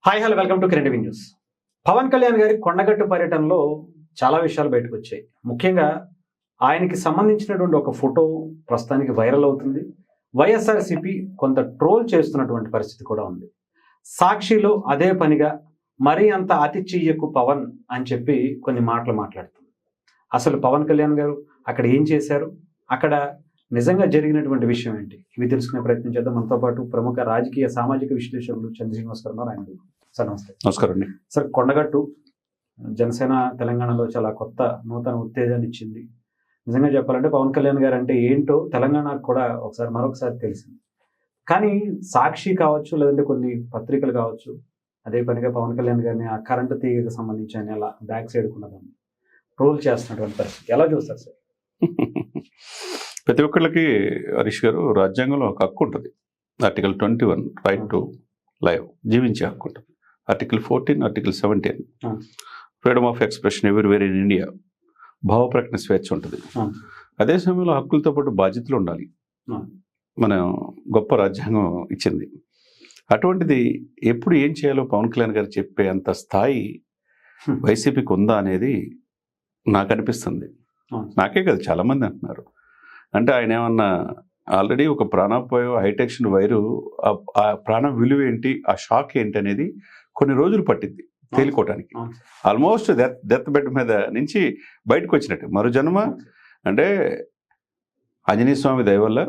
Hi hello welcome to Kiran TV news. Pavan Kalyan గారి కొండగట్టు పర్యటనలో చాలా విషయాలు బయటకు వచ్చాయి. ముఖ్యంగా ఆయనకి సంబంధించినటువంటి ఒక ఫోటో ప్రస్తుతానికి వైరల్ అవుతుంది. వైఎస్ఆర్సీపీ కొంత ట్రోల్ చేస్తున్నటువంటి పరిస్థితి కూడా ఉంది. సాక్షిలో అదే పనిగా మరీ అంత అతి చెయ్యకు పవన్ అని చెప్పి కొన్ని మాటలు మాట్లాడుతుంది. అసలు పవన్ కళ్యాణ్ గారు అక్కడ ఏం చేశారు, అక్కడ నిజంగా జరిగినటువంటి విషయం ఏంటి, ఇవి తెలుసుకునే ప్రయత్నం చేద్దాం. మనతో పాటు ప్రముఖ రాజకీయ సామాజిక విశ్లేషకులు చంద్ర శ్రీనివాస్ గారు ఉన్నారు. ఆయన సార్ నమస్తే. నమస్కారం అండి. సార్, కొండగట్టు జనసేన తెలంగాణలో చాలా కొత్త నూతన ఉత్తేజాన్ని ఇచ్చింది. నిజంగా చెప్పాలంటే పవన్ కళ్యాణ్ గారు అంటే ఏంటో తెలంగాణకు కూడా మరొకసారి తెలిసింది. కానీ సాక్షి కావచ్చు, లేదంటే కొన్ని పత్రికలు కావచ్చు, అదే పనిగా పవన్ కళ్యాణ్ గారిని ఆ కరెంటు తీగకు సంబంధించి ఆయన ఎలా బ్యాక్ సైడ్ ఉన్నదాన్ని ట్రోల్ చేస్తున్నటువంటి పరిస్థితి ఎలా చూస్తారు సార్? ప్రతి ఒక్కళ్ళకి హరీష్ గారు రాజ్యాంగంలో ఒక హక్కు ఉంటుంది. ఆర్టికల్ 21 రైట్ టు లైవ్, జీవించే హక్కు ఉంటుంది. Article 14, article 17 freedom of expression everywhere in India, భావ ప్రకటన స్వేచ్ఛ ఉంటుంది. అదే సమయంలో హక్కులతో పాటు బాధ్యతలు ఉండాలి. మన గొప్ప రాజ్యాంగం ఇచ్చింది. అటువంటిది ఎప్పుడు ఏం చేయాలో పవన్ కళ్యాణ్ గారు చెప్పే అంత స్థాయి వైసీపీకి ఉందా అనేది నాకు అనిపిస్తుంది. నాకే కదా చాలామంది అంటున్నారు. అంటే ఆయన ఏమన్నా ఆల్రెడీ ఒక ప్రాణాపాయ హైటెన్షన్ వైరు, ఆ ప్రాణం విలువ ఏంటి, ఆ షాక్ ఏంటి అనేది కొన్ని రోజులు పట్టింది తేలికోవటానికి. ఆల్మోస్ట్ డెత్ బెడ్ మీద నుంచి బయటకు వచ్చినట్టు మరో జన్మ. అంటే ఆంజనేయ స్వామి దయ వల్ల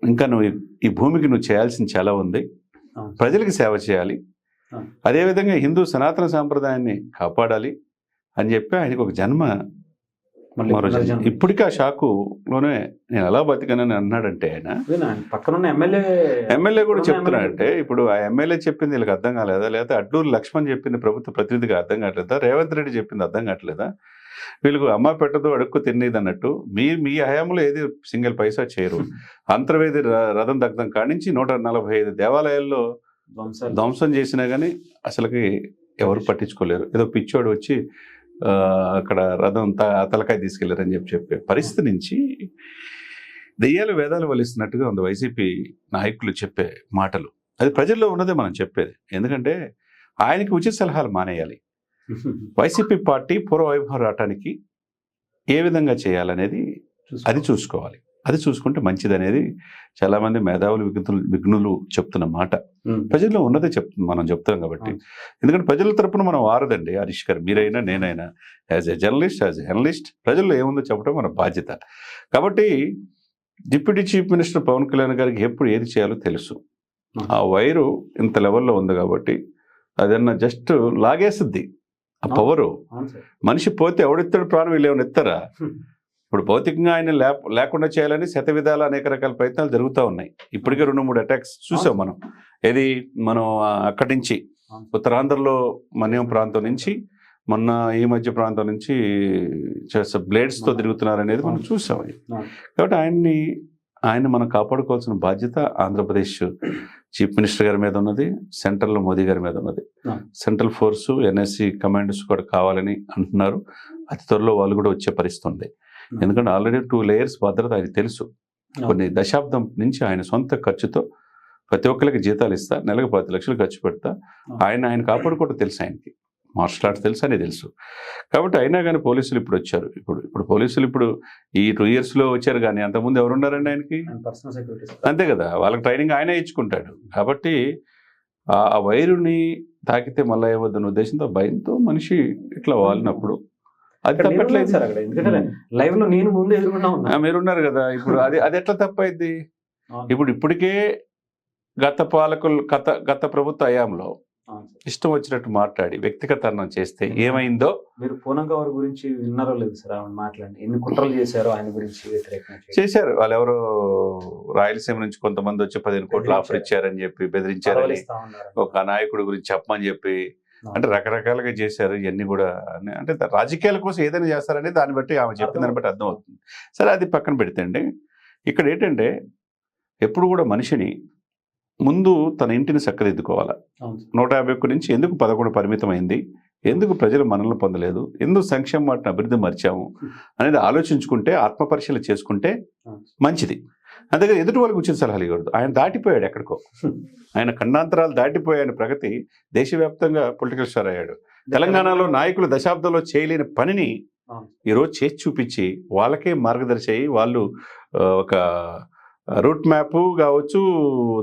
ఇంకా నువ్వు ఈ భూమికి నువ్వు చేయాల్సింది చాలా ఉంది. ప్రజలకి సేవ చేయాలి, అదేవిధంగా హిందూ సనాతన సాంప్రదాయాన్ని కాపాడాలి అని చెప్పి ఆయనకు ఒక జన్మ మరో జన్మ. ఇప్పటికీ ఆ షాకులోనే నేను ఎలా బతికానని అన్నాడంటే ఆయన పక్కన ఎమ్మెల్యే కూడా చెప్తున్నాడంటే, ఇప్పుడు ఆ ఎమ్మెల్యే చెప్పింది వీళ్ళకి అర్థం కాలేదా, లేదా అడ్డూరు లక్ష్మణ్ చెప్పింది ప్రభుత్వ ప్రతినిధిగా అర్థం కావట్లేదా, రేవంత్ రెడ్డి చెప్పింది అర్థం కావట్లేదా, వీళ్ళకు అమ్మ పెట్టదు అడుక్కు తినేది అన్నట్టు మీ హయాంలో ఏది సింగిల్ పైసా చేయరు. అంతర్వేది రథం దగ్ధం కానించి 145 దేవాలయాల్లో ధ్వంసం చేసినా కానీ అసలుకి ఎవరు పట్టించుకోలేరు. ఏదో పిచ్చోడు వచ్చి అక్కడ రథం తలకాయ తీసుకెళ్లారని చెప్పే పరిస్థితి నుంచి దెయ్యాలు వేదాలు వలిస్తున్నట్టుగా ఉంది వైసీపీ నాయకులు చెప్పే మాటలు. అది ప్రజల్లో ఉన్నదే మనం చెప్పేది. ఎందుకంటే ఆయనకి ఉచిత సలహాలు మానేయాలి. వైసీపీ పార్టీ పూర్వవైభవం రావటానికి ఏ విధంగా చేయాలనేది అది చూసుకోవాలి. అది చూసుకుంటే మంచిది అనేది చాలామంది మేధావులు విఘ్నులు చెప్తున్న మాట. ప్రజల్లో ఉన్నదే మనం చెప్తాం కాబట్టి. ఎందుకంటే ప్రజల తరపున మనం వారదండి హరీష్ గారు, మీరైనా నేనైనా, as a journalist, as a analyst, ప్రజల్లో ఏముందో చెప్పడం మన బాధ్యత. కాబట్టి deputy chief minister Pavan Kalyan గారికి ఎప్పుడు ఏది చేయాలో తెలుసు. ఆ వైరు ఇంత లెవెల్లో ఉంది కాబట్టి అదన్నా జస్ట్ లాగేస్తుంది ఆ పవరు. మనిషి పోతే ఎవడెత్తాడు ప్రాణం, వీళ్ళు ఏమైనా ఎత్తారా? ఇప్పుడు భౌతికంగా ఆయన లేకుండా చేయాలని శత విధాల అనేక రకాల ప్రయత్నాలు జరుగుతూ ఉన్నాయి. ఇప్పటికే 2-3 అటాక్స్ చూసాం మనం. మనం అక్కడి నుంచి ఉత్తరాంధ్రలో మన్యం ప్రాంతం నుంచి, మొన్న ఈ మధ్య ప్రాంతం నుంచి బ్లేడ్స్తో తిరుగుతున్నారు అనేది మనం చూసాం. కాబట్టి ఆయన మనం కాపాడుకోవాల్సిన బాధ్యత ఆంధ్రప్రదేశ్ చీఫ్ మినిస్టర్ గారి మీద ఉన్నది, సెంట్రల్లో మోదీ గారి మీద ఉన్నది. సెంట్రల్ ఫోర్సు, ఎన్ఎస్సి కమాండర్స్ కూడా కావాలని అంటున్నారు. అతి త్వరలో వాళ్ళు కూడా వచ్చే పరిస్థితి ఉంది. ఎందుకంటే ఆల్రెడీ 2 లేయర్స్ భద్రత ఆయన తెలుసు. కొన్ని దశాబ్దం నుంచి ఆయన సొంత ఖర్చుతో ప్రతి ఒక్కరికి జీతాలు ఇస్తా, నెలకు 10 లక్షలు ఖర్చు పెడతా, ఆయన కాపాడుకోవడం తెలుసు. ఆయనకి మార్షల్ ఆర్ట్స్ తెలుసు అని తెలుసు. కాబట్టి అయినా కానీ పోలీసులు ఇప్పుడు వచ్చారు. ఇప్పుడు పోలీసులు ఈ 2 yearsలో వచ్చారు. కానీ అంతకుముందు ఎవరున్నారండి ఆయనకి? అంతే కదా, వాళ్ళకి ట్రైనింగ్ ఆయనే ఇచ్చుకుంటాడు. కాబట్టి ఆ వైరుని తాకితే మళ్ళీ ఏమవుతున్న ఉద్దేశంతో, భయంతో మనిషి ఇట్లా వాలినప్పుడు అది తప్పట్లేదు సార్. అక్కడ ఎందుకంటే లైవ్ లో నేను ముందు ఎదుర్కొన్నా మీరున్నారు కదా. ఇప్పుడు అది ఎట్లా తప్పైద్ది? ఇప్పటికే గత ప్రభుత్వ హయాంలో ఇష్టం వచ్చినట్టు మాట్లాడి వ్యక్తిగతనం చేస్తే ఏమైందో మీరు పూనం గౌర్ గురించి విన్నారో లేదు సార్? ఆమె మాట్లాడి ఎన్ని కుట్రలు చేశారో ఆయన గురించి వ్యతిరేకంగా చేశారు. వాళ్ళు ఎవరో రాయలసీమ నుంచి కొంతమంది వచ్చి 15 కోట్లు ఆఫర్ ఇచ్చారని చెప్పి బెదిరించారని, ఒక నాయకుడి గురించి చెప్పమని చెప్పి, అంటే రకరకాలుగా చేశారు. ఇవన్నీ కూడా అంటే రాజకీయాల కోసం ఏదైనా చేస్తారని దాన్ని బట్టి ఆమె చెప్పిన దాన్ని బట్టి అర్థం అవుతుంది. సరే, అది పక్కన పెడితే అండి, ఇక్కడ ఏంటంటే ఎప్పుడు కూడా మనిషిని ముందు తన ఇంటిని చక్కదిద్దుకోవాలి. 151 నుంచి ఎందుకు 11 పరిమితమైంది, ఎందుకు ప్రజలు మనల్ని పొందలేదు, ఎందుకు సంక్షేమ వాటిని అభివృద్ధి మర్చాము అనేది ఆలోచించుకుంటే, ఆత్మపరిశీలన చేసుకుంటే మంచిది. అందుకని ఎదుటి వాళ్ళకి ఉచిత సలహాలు ఇవ్వకూడదు. ఆయన దాటిపోయాడు ఎక్కడికో, ఆయన ఖండాంతరాలు దాటిపోయి ఆయన ప్రగతి దేశవ్యాప్తంగా పొలిటికల్ స్టార్ అయ్యాడు. తెలంగాణలో నాయకులు దశాబ్దంలో చేయలేని పనిని ఈరోజు చేసి చూపించి వాళ్ళకే మార్గదర్శి అయ్యి వాళ్ళు ఒక రూట్ మ్యాప్ కావచ్చు,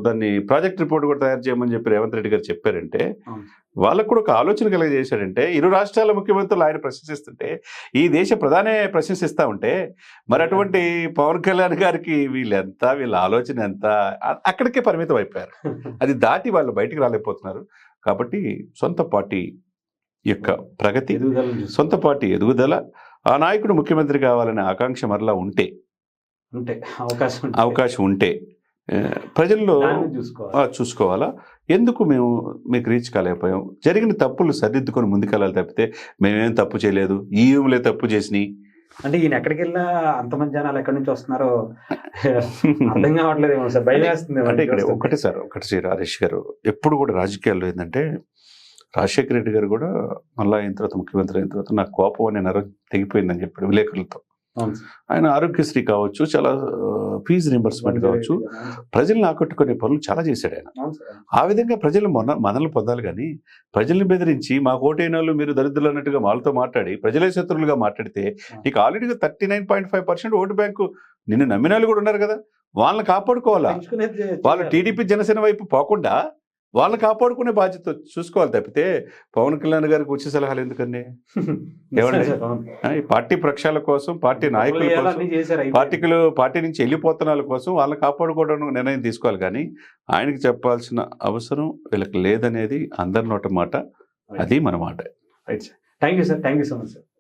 దాన్ని ప్రాజెక్ట్ రిపోర్ట్ కూడా తయారు చేయమని చెప్పి రేవంత్ రెడ్డి గారు చెప్పారంటే వాళ్ళకు కూడా ఒక ఆలోచన కలిగజేశాడంటే, ఇరు రాష్ట్రాల ముఖ్యమంత్రులు ఆయన ప్రశంసిస్తుంటే ఈ దేశ ప్రధానే ప్రశంసిస్తూ ఉంటే మరి అటువంటి పవన్ కళ్యాణ్ గారికి వీళ్ళ ఆలోచన ఎంత అక్కడికే పరిమితం అయిపోయారు. అది దాటి వాళ్ళు బయటికి రాలేకపోతున్నారు. కాబట్టి సొంత పార్టీ యొక్క ప్రగతి, సొంత పార్టీ ఎదుగుదల, ఆ నాయకుడు ముఖ్యమంత్రి కావాలనే ఆకాంక్ష మరలా ఉంటే అవకాశం ఉంటే ప్రజల్లో చూసుకోవాలా, ఎందుకు మేము మీకు రీచ్ కాలేకపోయాం, జరిగిన తప్పులు సరిదిద్దుకొని ముందుకెళ్ళాలి తప్పితే మేమేం తప్పు చేయలేదు, ఈఎంలే తప్పు చేసినాయి అంటే ఈయన ఎక్కడికి వెళ్ళినా అంతమంది జనాలు ఎక్కడి నుంచి వస్తున్నారో అర్థం కావట్లేదేమో సార్, భయం వేస్తుంది. అంటే ఇక్కడ ఒకటి హరీష్ గారు ఎప్పుడు కూడా రాజకీయాల్లో ఏంటంటే, రాజశేఖర రెడ్డి గారు కూడా మళ్ళీ అయిన తర్వాత ముఖ్యమంత్రి అయిన తర్వాత నాకు కోపం అనే నరం తెగిపోయిందని చెప్పాడు విలేకరులతో. ఆయన ఆరోగ్యశ్రీ కావచ్చు, చాలా ఫీజు రింబర్స్మెంట్ కావచ్చు, ప్రజల్ని ఆకట్టుకునే పనులు చాలా చేశాడు ఆయన. ఆ విధంగా ప్రజలు మనల్ని పొందాలి కానీ ప్రజల్ని బెదిరించి మా ఓటైన వాళ్ళు మీరు దరిద్రులు అన్నట్టుగా వాళ్ళతో మాట్లాడి ప్రజలే శత్రువులుగా మాట్లాడితే నీకు ఆల్రెడీగా 39.5% ఓటు బ్యాంకు నిన్ను నమ్మిన వాళ్ళు కూడా ఉన్నారు కదా, వాళ్ళని కాపాడుకోవాలా. వాళ్ళు టీడీపీ జనసేన వైపు పోకుండా వాళ్ళని కాపాడుకునే బాధ్యత చూసుకోవాలి తప్పితే పవన్ కళ్యాణ్ గారికి వచ్చే సలహాలు ఎందుకండి? ఏమండి, ఈ పార్టీ ప్రక్షాళన కోసం, పార్టీ నాయకుల కోసం, పార్టీ నుంచి వెళ్ళిపోతున్న వాళ్ళ కోసం వాళ్ళని కాపాడుకోవడం నిర్ణయం తీసుకోవాలి కానీ ఆయనకి చెప్పాల్సిన అవసరం వీళ్ళకి లేదనేది అందరి నోట మాట, అది మన మాట. Right sir, thank you sir, thank you so much sir.